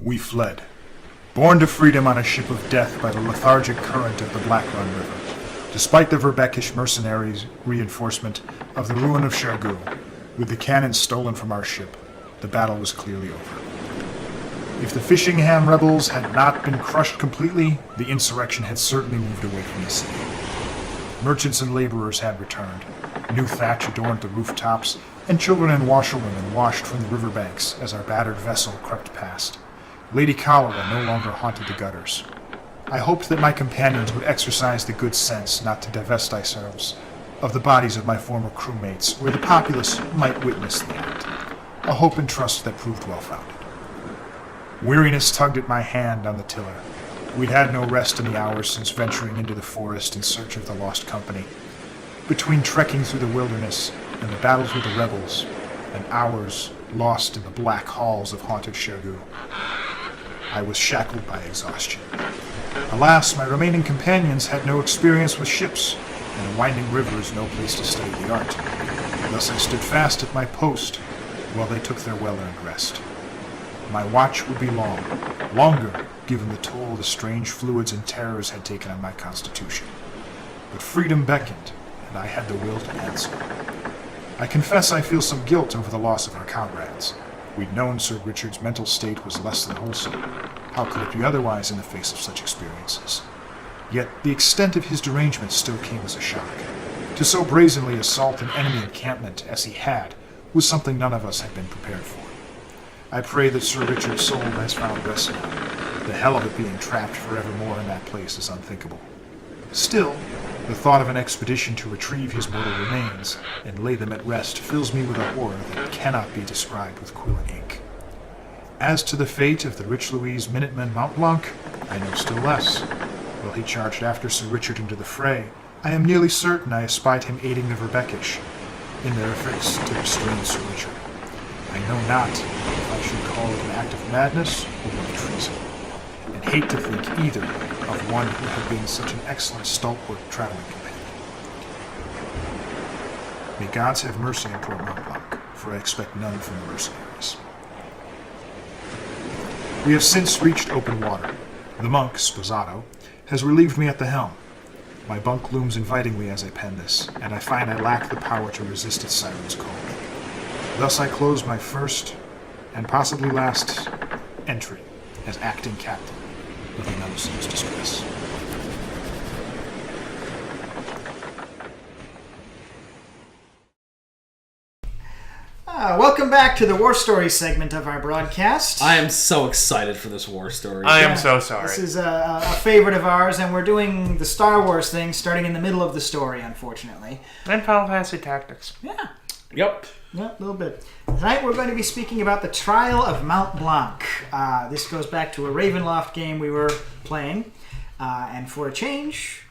We fled, borne to freedom on a ship of death by the lethargic current of the Blackrun River. Despite the Verbekish mercenaries' reinforcement of the ruin of Chergou, with the cannons stolen from our ship, the battle was clearly over. If the Fishingham rebels had not been crushed completely, the insurrection had certainly moved away from the city. Merchants and laborers had returned. New thatch adorned the rooftops, and children and washerwomen washed from the riverbanks as our battered vessel crept past. Lady Cholera no longer haunted the gutters. I hoped that my companions would exercise the good sense not to divest ourselves of the bodies of my former crewmates, where the populace might witness the act. A hope and trust that proved well-founded. Weariness tugged at my hand on the tiller. We'd had no rest in the hours since venturing into the forest in search of the lost company. Between trekking through the wilderness and the battles with the rebels, and hours lost in the black halls of haunted Chergou, I was shackled by exhaustion. Alas, my remaining companions had no experience with ships, and a winding river is no place to study the art. Thus I stood fast at my post while they took their well-earned rest. My watch would be long, longer given the toll the strange fluids and terrors had taken on my constitution. But freedom beckoned, and I had the will to answer. I confess I feel some guilt over the loss of our comrades. We'd known Sir Richard's mental state was less than wholesome. How could it be otherwise in the face of such experiences? Yet the extent of his derangement still came as a shock. To so brazenly assault an enemy encampment as he had was something none of us had been prepared for. I pray that Sir Richard's soul has found rest now. The hell of it being trapped forevermore in that place is unthinkable. Still, the thought of an expedition to retrieve his mortal remains and lay them at rest fills me with a horror that cannot be described with quill and ink. As to the fate of the Rich Louise Minuteman Montblanc, I know still less. While he charged after Sir Richard into the fray, I am nearly certain I espied him aiding the Verbekish in their efforts to restrain Sir Richard. I know not if I should call it an act of madness or of treason, and hate to think either of one who had been such an excellent stalwart traveling companion. May gods have mercy on poor Montblanc, for I expect none from the mercenaries. We have since reached open water. The monk, Sposato, has relieved me at the helm. My bunk looms invitingly as I pen this, and I find I lack the power to resist its siren's call. Thus I close my first, and possibly last, entry as acting captain of the Meluson's Distress. Welcome back to the War Story segment of our broadcast. I am so excited for this war story. I am so sorry. This is a favorite of ours, and we're doing the Star Wars thing starting in the middle of the story, unfortunately. And Final Fantasy Tactics. Yeah. Yep. Yeah, a little bit. Tonight we're going to be speaking about the Trial of Mont Blanc. This goes back to a Ravenloft game we were playing, and for a change,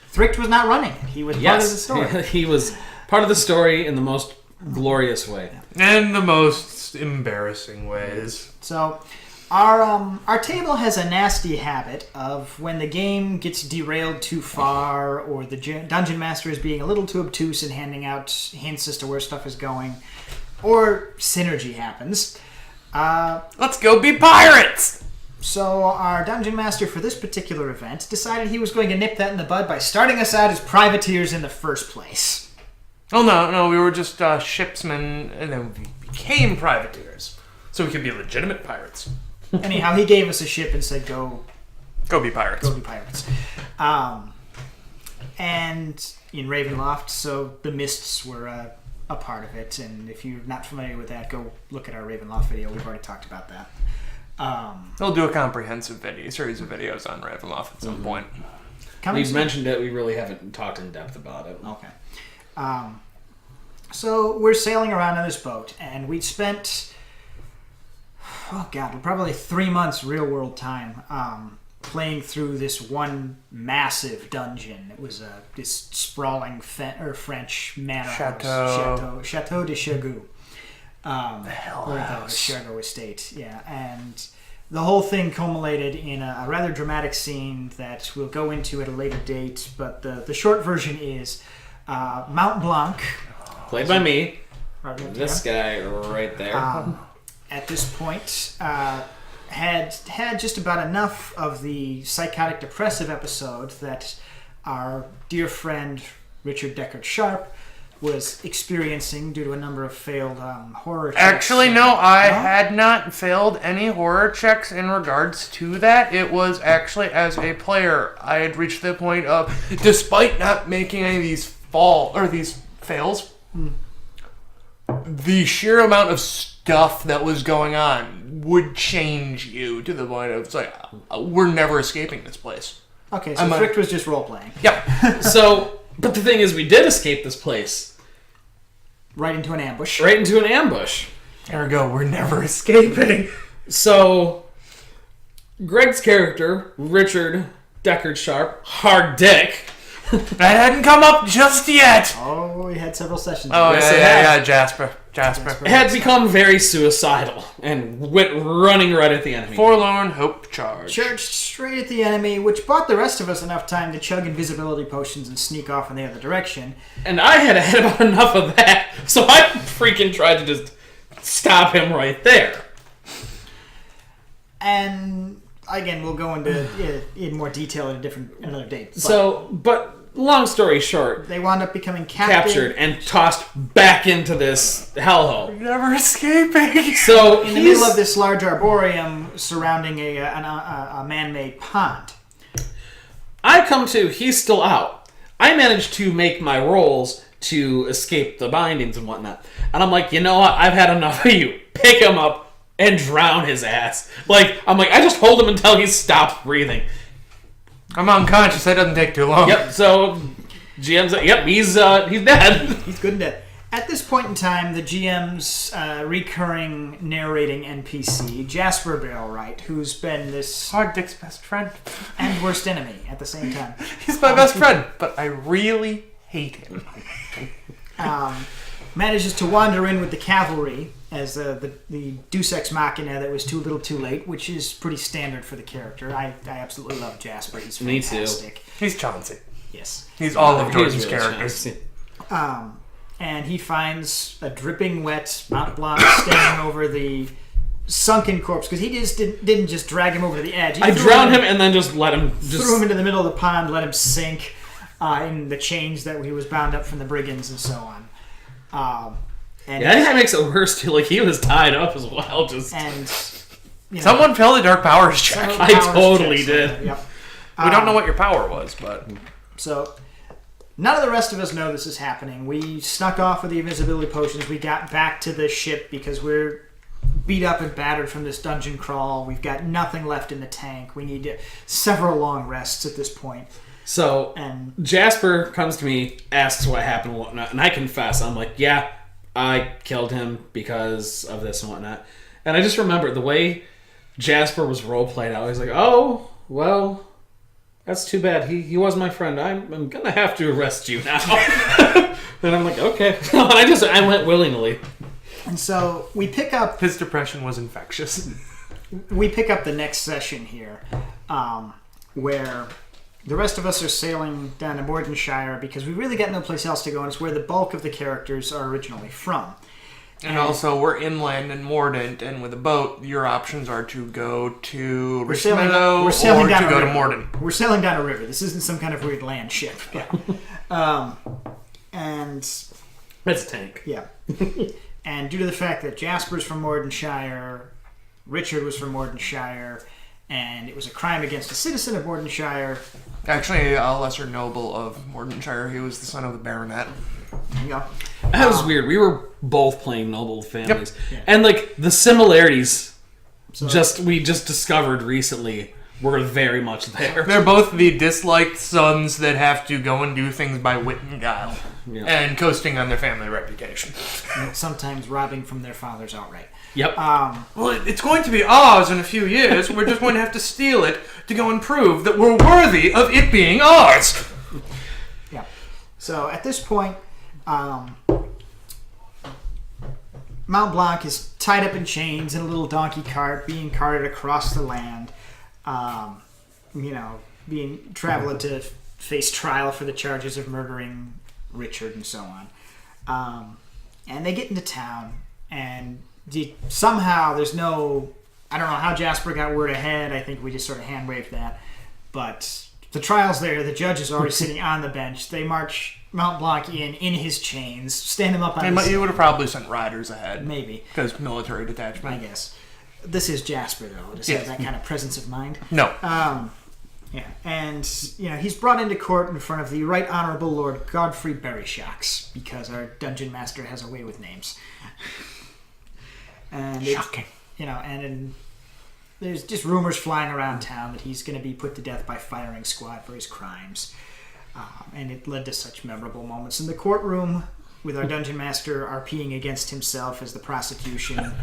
Thricht was not running it. He was part of the story. He was part of the story in the most glorious way. And the most embarrassing ways. So, our table has a nasty habit of when the game gets derailed too far, or the dungeon master is being a little too obtuse and handing out hints as to where stuff is going, or synergy happens. Let's go be pirates! So our dungeon master for this particular event decided he was going to nip that in the bud by starting us out as privateers in the first place. Oh, no, we were just shipsmen, and then we became privateers. So we could be legitimate pirates. Anyhow, he gave us a ship and said, go be pirates. Go be pirates. And in Ravenloft, so the mists were a part of it. And if you're not familiar with that, go look at our Ravenloft video. We've already talked about that. We'll do a comprehensive series of videos on Ravenloft at some point. We've mentioned it. We really haven't talked in depth about it. Okay. So we're sailing around on this boat, and we'd spent, probably 3 months real-world time playing through this one massive dungeon. It was this sprawling French manor house. Chateau de Chergou. The Hell House. The Chergou estate, yeah. And the whole thing culminated in a rather dramatic scene that we'll go into at a later date, but the short version is Mont Blanc. Played by me. Right this guy right there. at this point, had just about enough of the psychotic depressive episode that our dear friend Richard Deckard Sharp was experiencing due to a number of failed horror checks. Actually, no, I had not failed any horror checks in regards to that. It was actually as a player, I had reached the point of, despite not making any of these fails, the sheer amount of stuff that was going on would change you to the point of, it's like, we're never escaping this place. Okay, so Frick was just role-playing. Yep. So, but the thing is, we did escape this place. Right into an ambush. Right into an ambush. Ergo, we're never escaping. So, Greg's character, Richard Deckard Sharp, hard dick. That hadn't come up just yet. Oh, we had several sessions. Oh, Yes, it yeah, had. Jasper. Had become very suicidal and went running right at the enemy. Forlorn hope charge. Charged straight at the enemy, which bought the rest of us enough time to chug invisibility potions and sneak off in the other direction. And I had had about enough of that, so I freaking tried to just stop him right there. And again, we'll go into in more detail at another date. But long story short, they wound up becoming captured and tossed back into this hellhole. Never escaping. So in the middle of this large arboreum surrounding a man-made pond. I come to, he's still out. I managed to make my rolls to escape the bindings and whatnot. And I'm like, you know what? I've had enough of you. Pick him up and drown his ass. I'm like, I just hold him until he stops breathing. I'm unconscious. That doesn't take too long. Yep, so GM's like, yep, he's dead. He's good and dead. At this point in time, the GM's recurring narrating NPC, Jasper Barrelwright, who's been this Hard Dick's best friend. and worst enemy at the same time. He's my best friend, but I really hate him. Manages to wander in with the cavalry as the Deus Ex Machina that was too little too late, which is pretty standard for the character. I absolutely love Jasper. He's fantastic. Me too. He's Chauncey. Yes. He's all of He's Jordan's really characters. nice. And he finds a dripping wet Mont Blanc standing over the sunken corpse, because he just didn't just drag him over to the edge. I drowned him and then just let him threw him into the middle of the pond, let him sink in the chains that he was bound up from the brigands and so on. And that makes it worse too. Like, he was tied up as well. Someone failed a dark powers check. I totally did. Yep. We don't know what your power was, but So none of the rest of us know this is happening. We snuck off with the invisibility potions. We got back to the ship because we're beat up and battered from this dungeon crawl. We've got nothing left in the tank. We need several long rests at this point. So And Jasper comes to me, asks what happened and whatnot, and I confess. I'm like, yeah, I killed him because of this and whatnot. And I just remember the way Jasper was role-played out. He's like, oh, well, that's too bad. He was my friend. I'm going to have to arrest you now. And I'm like, okay. And I went willingly. And so we pick up his depression was infectious. the next session here, where the rest of us are sailing down to Mordenshire because we really got no place else to go, and it's where the bulk of the characters are originally from. And also, we're inland in Mordant, and with a boat, your options are to go to Richmeadow or to go to Morden. We're sailing down a river. This isn't some kind of weird land ship. Yeah. And It's a tank. yeah. And due to the fact that Jasper's from Mordenshire, Richard was from Mordenshire, and it was a crime against a citizen of Mordenshire. Actually, a lesser noble of Mordenshire. He was the son of the baronet. There you go. That was weird. We were both playing noble families. Yep. Yeah. And, like, the similarities So, we just discovered recently were very much there. They're both the disliked sons that have to go and do things by wit and guile. Yeah. And coasting on their family reputation. sometimes robbing from their fathers outright. Yep. Well, it's going to be ours in a few years. We're just going to have to steal it to go and prove that we're worthy of it being ours. Yeah. So at this point, Mont Blanc is tied up in chains in a little donkey cart, being carted across the land. Being traveled to face trial for the charges of murdering Richard and so on. And they get into town, and somehow there's no... I don't know how Jasper got word ahead. I think we just sort of hand-waved that. But the trial's there. The judge is already sitting on the bench. They march Mount Blanc in his chains, stand him up on his... You would have probably sent riders ahead. Maybe. Because military detachment. I guess. This is Jasper, though. Does he have that kind of presence of mind? No. Yeah, and he's brought into court in front of the Right Honorable Lord Godfrey Berryshocks, because our dungeon master has a way with names. And Shocking. There's just rumors flying around town that he's going to be put to death by firing squad for his crimes. And it led to such memorable moments in the courtroom with our dungeon master RPing against himself as the prosecution,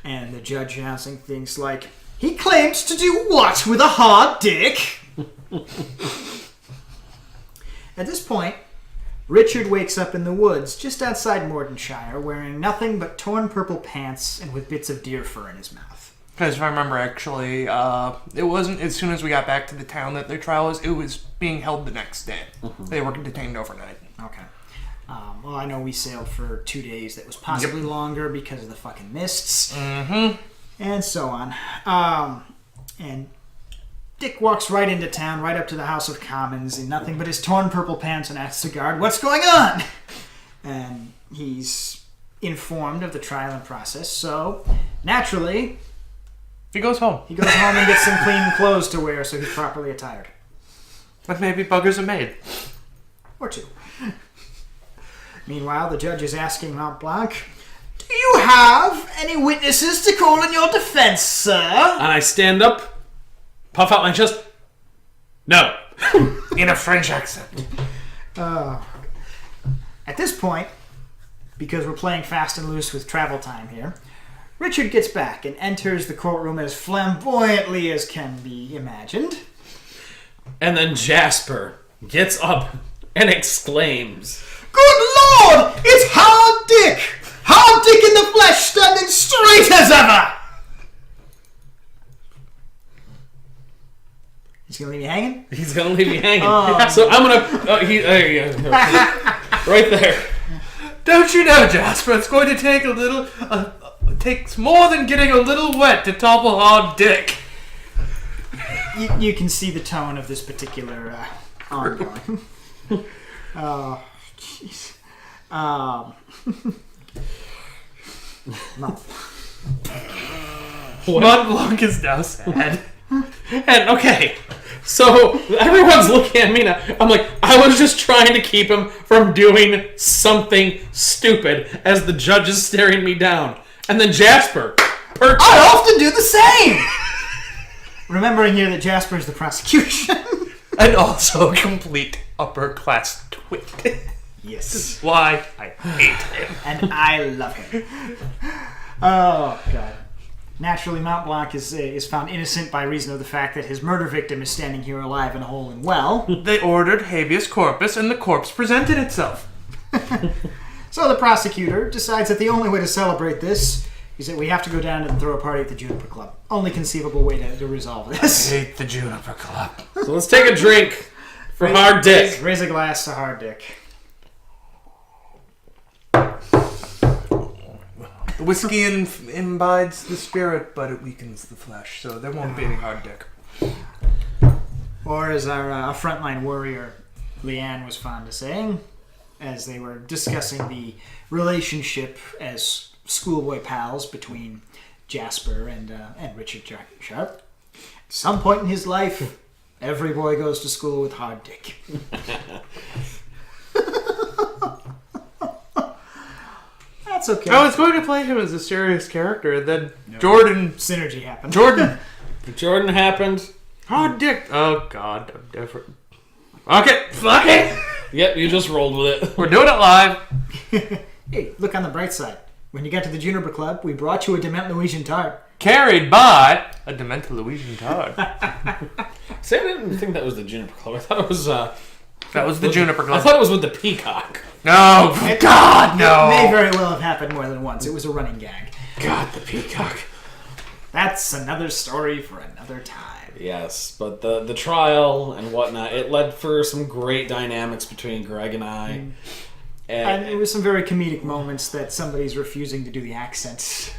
and the judge announcing things like, "He claims to do what with a hard dick?" At this point, Richard wakes up in the woods just outside Mordenshire wearing nothing but torn purple pants and with bits of deer fur in his mouth. Because if I remember actually, it wasn't as soon as we got back to the town that their trial was. It was being held the next day. Mm-hmm. They were detained overnight. Okay. Well, I know we sailed for 2 days. That was possibly longer because of the fucking mists. Mm-hmm. And so on. And Dick walks right into town, right up to the House of Commons in nothing but his torn purple pants and asks the guard, "What's going on?" And he's informed of the trial and process, so naturally... He goes home. He goes home and gets some clean clothes to wear so he's properly attired. But maybe buggers a maid. Or two. Meanwhile, the judge is asking Mount Blanc, "Do you have any witnesses to call in your defense, sir?" And I stand up, puff out my chest. No. In a French accent. At this point, because we're playing fast and loose with travel time here, Richard gets back and enters the courtroom as flamboyantly as can be imagined. And then Jasper gets up and exclaims, "Good Lord! It's Hard Dick! Hard Dick in the flesh, standing straight as ever!" He's gonna leave you hanging? He's gonna leave me hanging. So I'm gonna... there you go. Right there. Don't you know, Jasper, it's going to take a little... it takes more than getting a little wet to topple Hard Dick. You can see the tone of this particular ongoing. Oh, jeez. Mont Blanc is now sad. And okay, so everyone's looking at me now. I'm like, I was just trying to keep him from doing something stupid as the judge is staring me down. And then Jasper perks I up. often do the same! Remembering here that Jasper is the prosecution. And also a complete upper-class twit. Yes. Why I hate him. And I love him. Oh, God. Naturally, Mount Blanc is found innocent by reason of the fact that his murder victim is standing here alive and whole and well. They ordered habeas corpus and the corpse presented itself. So the prosecutor decides that the only way to celebrate this is that we have to go down and throw a party at the Juniper Club. Only conceivable way to resolve this. I hate the Juniper Club. So let's take a drink for Hard Dick. Raise a glass to Hard Dick. The whiskey imbibes the spirit, but it weakens the flesh, so there won't be any Hard Dick. Or as our frontline warrior, Leanne, was fond of saying, as they were discussing the relationship as schoolboy pals between Jasper and Richard Sharp. At some point in his life, every boy goes to school with Hard Dick. That's okay. I was going to play him as a serious character, then Jordan Synergy happened. Jordan happened. Hard Dick. Oh God, I'm different. Okay, fuck it. Yep, you just rolled with it. We're doing it live. Hey, look on the bright side. When you got to the Juniper Club, we brought you a Dement Louisian tart. Carried by a Demented Louisian Todd. See, I didn't think that was the Juniper Club. I thought it was... That was the Juniper I Club. thought it was with the peacock. No, God, no. It may very well have happened more than once. It was a running gag. God, the peacock. That's another story for another time. Yes, but the trial and whatnot, it led for some great dynamics between Greg and I. And it was some very comedic moments that somebody's refusing to do the accents.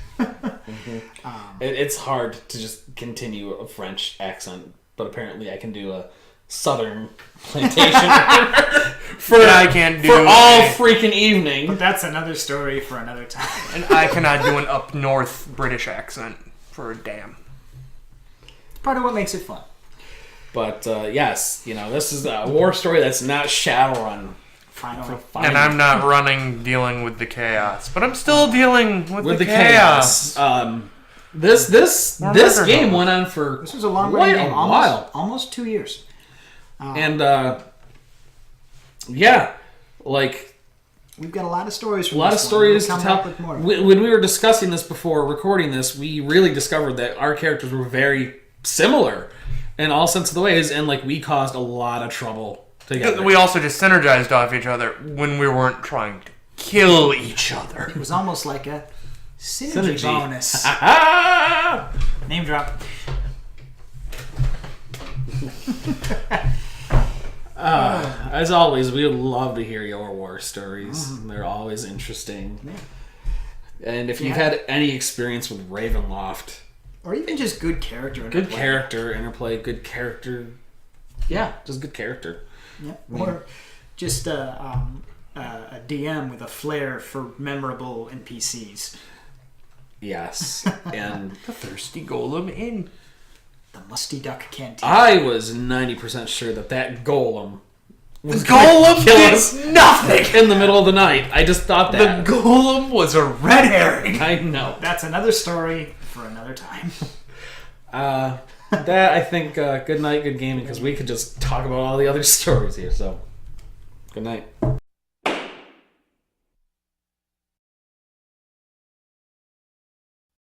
It's hard to just continue a French accent, but apparently I can do a Southern plantation for I can't do for all freaking evening. But that's another story for another time. And I cannot do an up north British accent for a damn. Part of what makes it fun. But yes, this is a war story that's not Shadowrun. Finally. And I'm not dealing with the chaos, but I'm still dealing with the chaos. This murder game homes. went on for This was a long quite game. a while. Almost 2 years. And yeah, like We've got a lot of stories from a lot of this one. stories We'll to come tell. up with more. When we were discussing this before recording this, we really discovered that our characters were very similar in all sense of the ways, and like we caused a lot of trouble together. We also just synergized off each other when we weren't trying to kill each other. It was almost like a synergy bonus. Ah! Name drop. As always, we would love to hear your war stories. They're always interesting. Yeah. And if you've had any experience with Ravenloft, Or even just good character. good character interplay, good character, yeah, just good character. Yeah. Or just a DM with a flair for memorable NPCs. Yes, and The thirsty golem in. The Musty Duck Canteen. I was 90% sure that golem was Golem kill did us nothing. in the middle of the night. I just thought The that. golem was a red herring. I know. That's another story for another time. That I think. Good night, good gaming, because we could just talk about all the other stories here. So, good night.